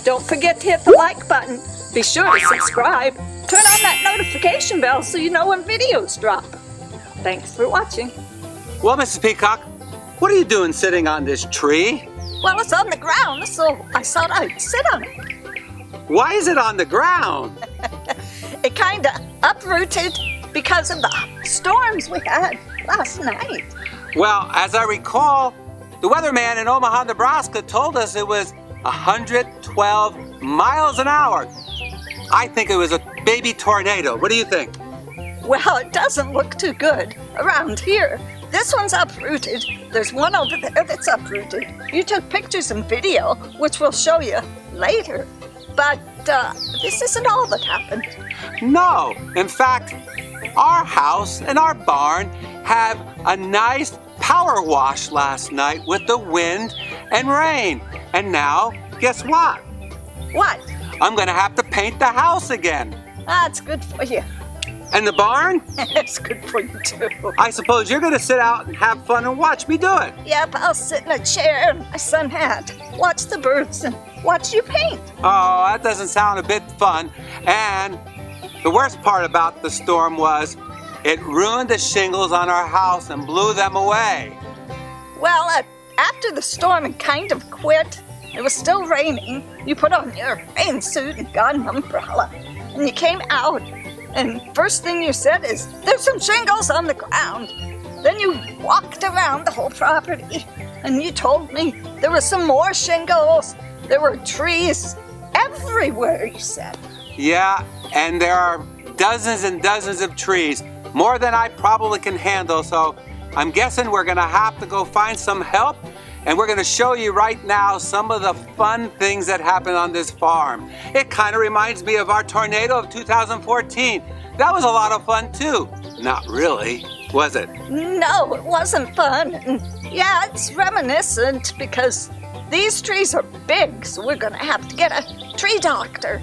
Don't forget to hit the like button. Be sure to subscribe. Turn on that notification bell so you know when videos drop. Thanks for watching. Well, Mrs. Peacock, what are you doing sitting on this tree? Well, it's on the ground, so I thought I'd sit on it. Why is it on the ground? It kind of uprooted because of the storms we had last night. Well, as I recall, the weatherman in Omaha, Nebraska told us it was 112 miles an hour. I think it was a baby tornado. What do you think? Well, it doesn't look too good around here. This one's uprooted. There's one over there that's uprooted. You took pictures and video, which we'll show you later. But this isn't all that happened. No. In fact, our house and our barn have a nice power wash last night with the wind and rain. And now, guess what? What? I'm going to have to paint the house again. That's good for you. And the barn? It's good for you too. I suppose you're going to sit out and have fun and watch me do it. Yep, I'll sit in a chair in my sun hat, watch the birds, and watch you paint. Oh, that doesn't sound a bit fun. And the worst part about the storm was it ruined the shingles on our house and blew them away. Well, after the storm had kind of quit, it was still raining. You put on your rain suit and got an umbrella, and you came out. And first thing you said is, there's some shingles on the ground. Then you walked around the whole property and you told me there were some more shingles. There were trees everywhere, you said. Yeah, and there are dozens and dozens of trees, more than I probably can handle. So I'm guessing we're gonna have to go find some help. And we're gonna show you right now some of the fun things that happened on this farm. It kind of reminds me of our tornado of 2014. That was a lot of fun too. Not really, was it? No, it wasn't fun. And yeah, it's reminiscent because these trees are big, so we're gonna have to get a tree doctor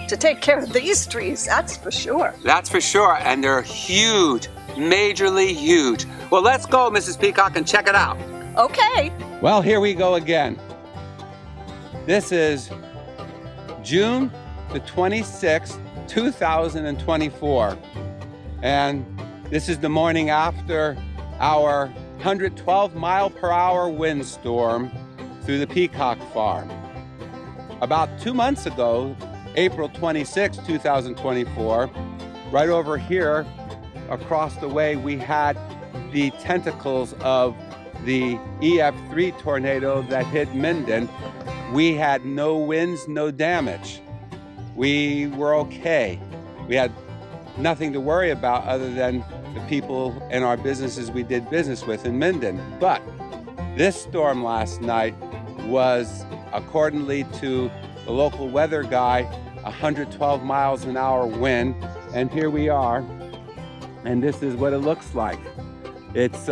to take care of these trees, that's for sure. That's for sure, and they're huge, majorly huge. Well, let's go, Mrs. Peacock, and check it out. Okay. Well, here we go again. This is June the 26th, 2024. And this is the morning after our 112 mile per hour windstorm through the Peacock farm. About 2 months ago, April 26, 2024, right over here across the way, we had the tentacles of the EF3 tornado that hit Minden. We had no winds, no damage. We were okay. We had nothing to worry about other than the people and our businesses we did business with in Minden. But this storm last night was, accordingly to the local weather guy, 112 miles an hour wind. And here we are, and this is what it looks like. It's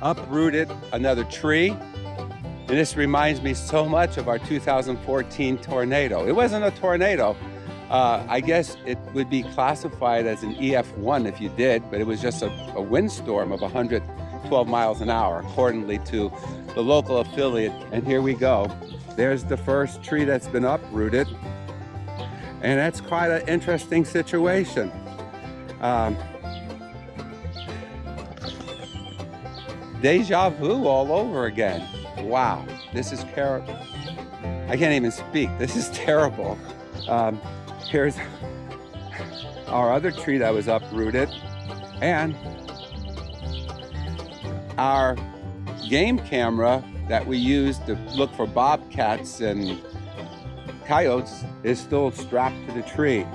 uprooted another tree, and this reminds me so much of our 2014 tornado. It wasn't a tornado. I guess it would be classified as an EF1 if you did, but it was just a windstorm of 112 miles an hour, accordingly to the local affiliate. And here we go. There's the first tree that's been uprooted, and that's quite an interesting situation. Deja vu all over again. Wow, this is terrible. I can't even speak. This is terrible. Here's our other tree that was uprooted, and our game camera that we used to look for bobcats and coyotes is still strapped to the tree.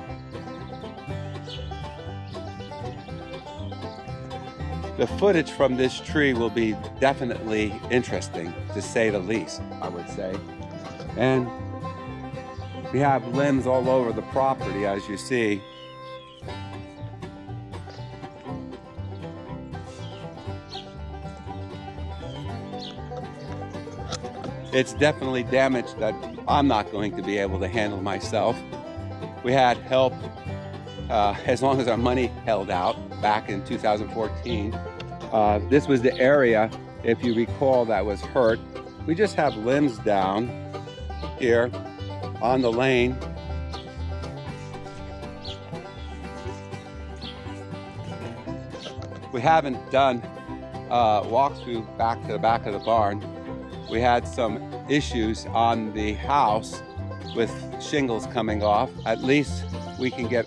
The footage from this tree will be definitely interesting, to say the least, I would say. And we have limbs all over the property, as you see. It's definitely damage that I'm not going to be able to handle myself. We had help as long as our money held out back in 2014. This was the area, if you recall, that was hurt. We just have limbs down here, on the lane. We haven't done a walkthrough back to the back of the barn. We had some issues on the house with shingles coming off. At least we can get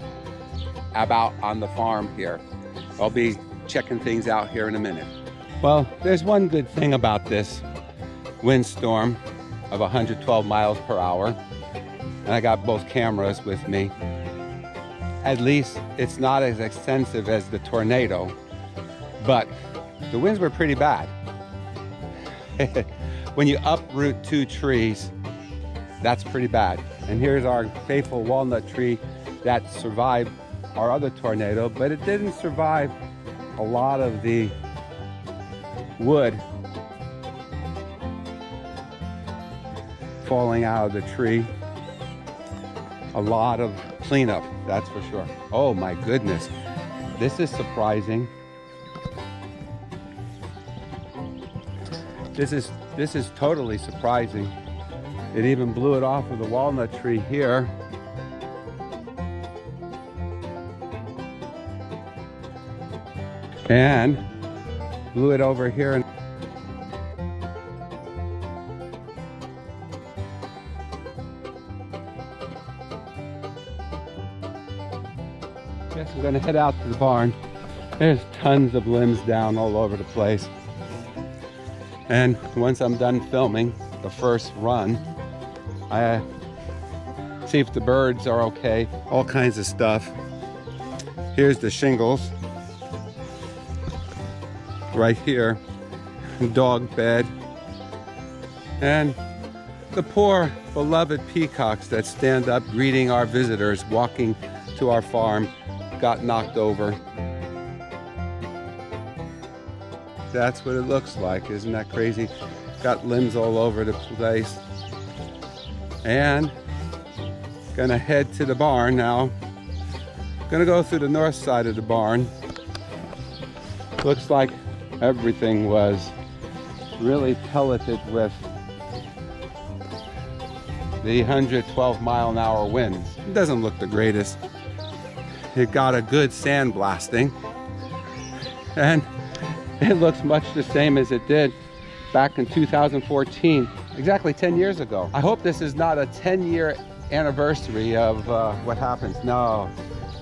about on the farm here. I'll be checking things out here in a minute. Well, there's one good thing about this windstorm of 112 miles per hour, and I got both cameras with me. At least it's not as extensive as the tornado, but the winds were pretty bad. When you uproot 2 trees, that's pretty bad. And here's our faithful walnut tree that survived our other tornado, but it didn't survive a lot of the wood falling out of the tree. A lot of cleanup, that's for sure. Oh my goodness, this is surprising. This is totally surprising. It even blew it off of the walnut tree here. And blew it over here. And guess I'm gonna head out to the barn. There's tons of limbs down all over the place. And once I'm done filming the first run, I see if the birds are okay, all kinds of stuff. Here's the shingles right here, dog bed, and the poor beloved peacocks that stand up greeting our visitors walking to our farm got knocked over. That's what it looks like. Isn't that crazy? Got limbs all over the place. And gonna head to the barn now. Gonna go through the north side of the barn. Looks like everything was really pelleted with the 112 mile an hour winds. It doesn't look the greatest. It got a good sandblasting, and it looks much the same as it did back in 2014, exactly 10 years ago. I hope this is not a 10-year anniversary of what happens. No,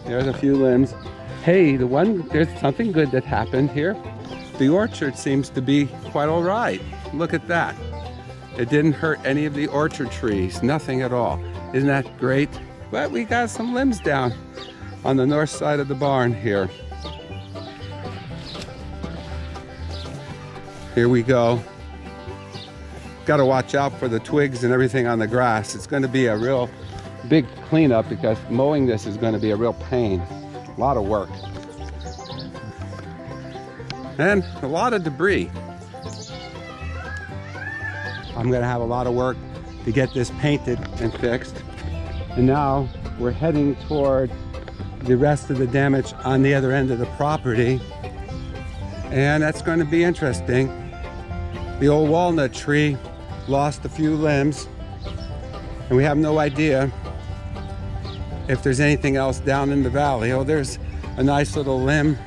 there's a few limbs. Hey, there's something good that happened here. The orchard seems to be quite all right. Look at that. It didn't hurt any of the orchard trees, nothing at all. Isn't that great? But we got some limbs down on the north side of the barn here. Here we go. Got to watch out for the twigs and everything on the grass. It's going to be a real big cleanup because mowing this is going to be a real pain. A lot of work. And a lot of debris. I'm going to have a lot of work to get this painted and fixed. And now we're heading toward the rest of the damage on the other end of the property. And that's going to be interesting. The old walnut tree lost a few limbs, and we have no idea if there's anything else down in the valley. Oh, there's a nice little limb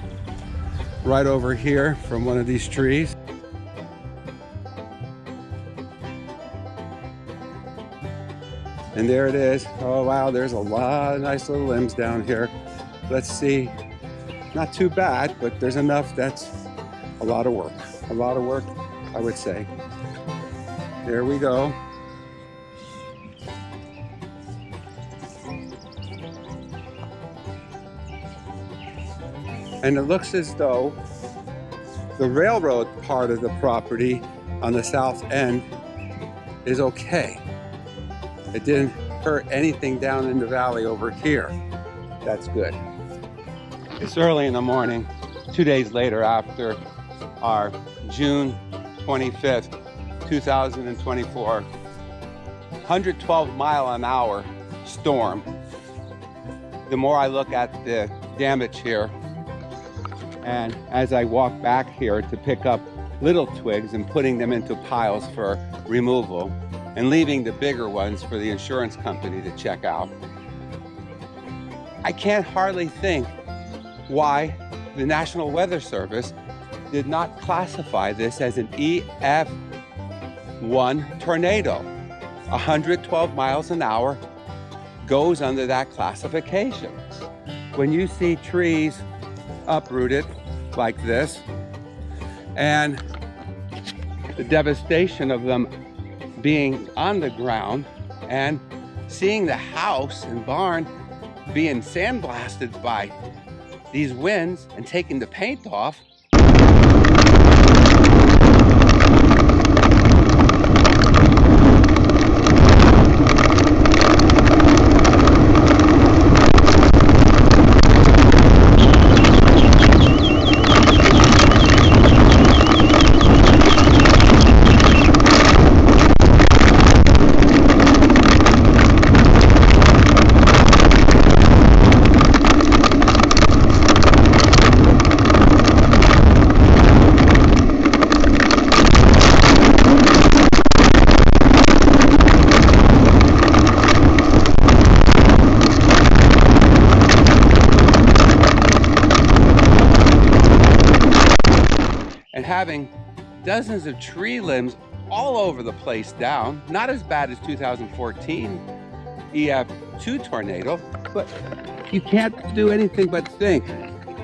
right over here from one of these trees. And there it is. Oh wow, there's a lot of nice little limbs down here. Let's see. Not too bad, but there's enough that's a lot of work. A lot of work, I would say. There we go. And it looks as though the railroad part of the property on the south end is okay. It didn't hurt anything down in the valley over here. That's good. It's early in the morning, 2 days later after our June 25th, 2024, 112 mile an hour storm. The more I look at the damage here, and as I walk back here to pick up little twigs and putting them into piles for removal, and leaving the bigger ones for the insurance company to check out. I can't hardly think why the National Weather Service did not classify this as an EF1 tornado. 112 miles an hour goes under that classification. When you see trees uprooted like this and the devastation of them being on the ground and seeing the house and barn being sandblasted by these winds and taking the paint off, and having dozens of tree limbs all over the place down. Not as bad as 2014 EF2 tornado, but you can't do anything but think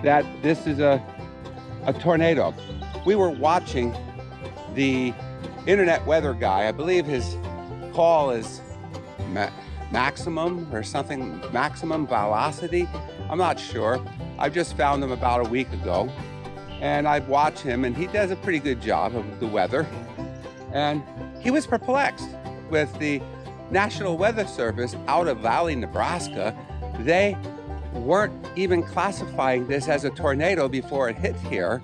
that this is a tornado. We were watching the internet weather guy. I believe his call is maximum or something, maximum velocity. I'm not sure. I just found him about a week ago. And I've watched him, and he does a pretty good job of the weather. And he was perplexed with the National Weather Service out of Valley, Nebraska. They weren't even classifying this as a tornado before it hit here,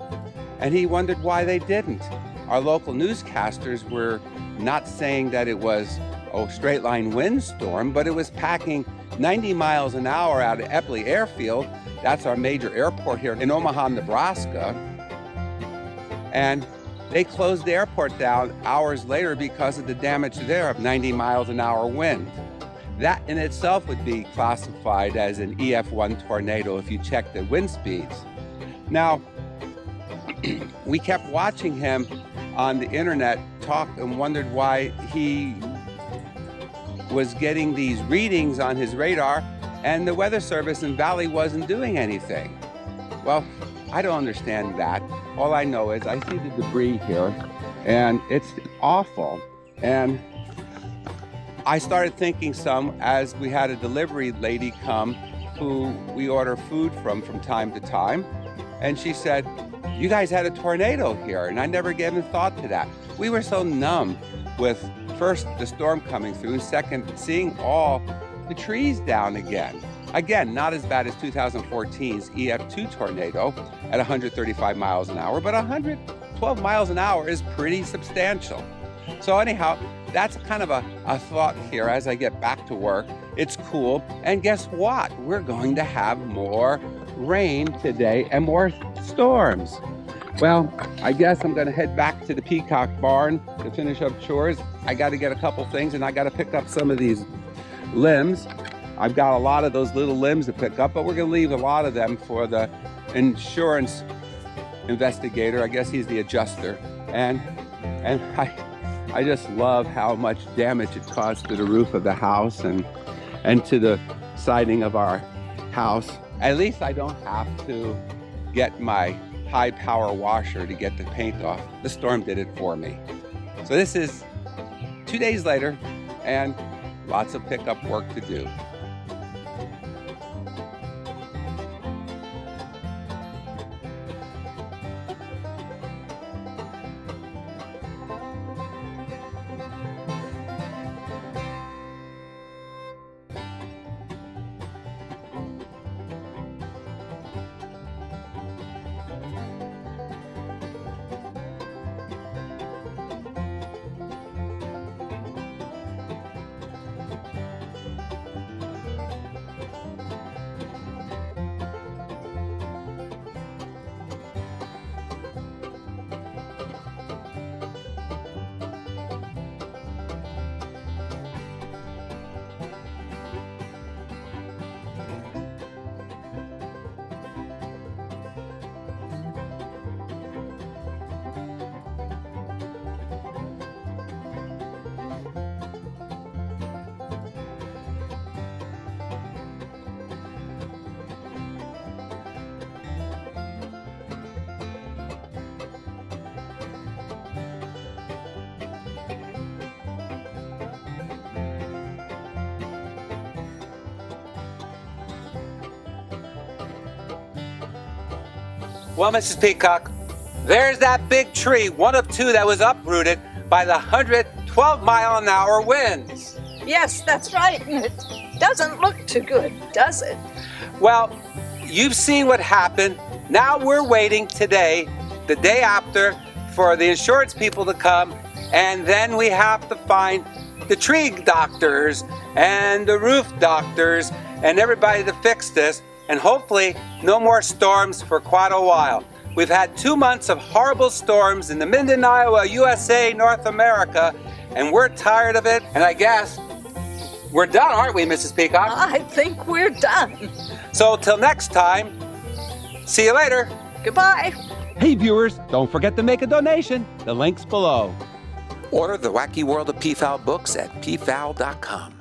and he wondered why they didn't. Our local newscasters were not saying that it was a straight line windstorm, but it was packing 90 miles an hour out of Epley Airfield. That's our major airport here in Omaha, Nebraska. And they closed the airport down hours later because of the damage there of 90 miles an hour wind. That in itself would be classified as an EF1 tornado if you check the wind speeds. Now, we kept watching him on the internet talk and wondered why he was getting these readings on his radar and the Weather Service in Valley wasn't doing anything. Well, I don't understand that. All I know is I see the debris here and it's awful. And I started thinking some as we had a delivery lady come who we order food from time to time. And she said, "You guys had a tornado here." And I never gave a thought to that. We were so numb with first the storm coming through, and second, seeing all the trees down again. Again, not as bad as 2014's EF2 tornado at 135 miles an hour, but 112 miles an hour is pretty substantial. So anyhow, that's kind of a thought here as I get back to work. It's cool. And guess what? We're going to have more rain today and more storms. Well, I guess I'm going to head back to the Peacock barn to finish up chores. I got to get a couple things, and I got to pick up some of these limbs. I've got a lot of those little limbs to pick up, but we're going to leave a lot of them for the insurance investigator. I guess he's the adjuster. And I just love how much damage it caused to the roof of the house and to the siding of our house. At least I don't have to get my high power washer to get the paint off. The storm did it for me. So this is 2 days later and lots of pickup work to do. Well, Mrs. Peacock, there's that big tree, one of two that was uprooted by the 112-mile-an-hour winds. Yes, that's right. And it doesn't look too good, does it? Well, you've seen what happened. Now we're waiting today, the day after, for the insurance people to come, and then we have to find the tree doctors and the roof doctors and everybody to fix this, and hopefully no more storms for quite a while. We've had 2 months of horrible storms in the Minden, Iowa, USA, North America, and we're tired of it, and I guess we're done, aren't we, Mrs. Peacock? I think we're done. So till next time, see you later. Goodbye. Hey viewers, don't forget to make a donation. The link's below. Order The Wacky World of Peafowl books at peafowl.com.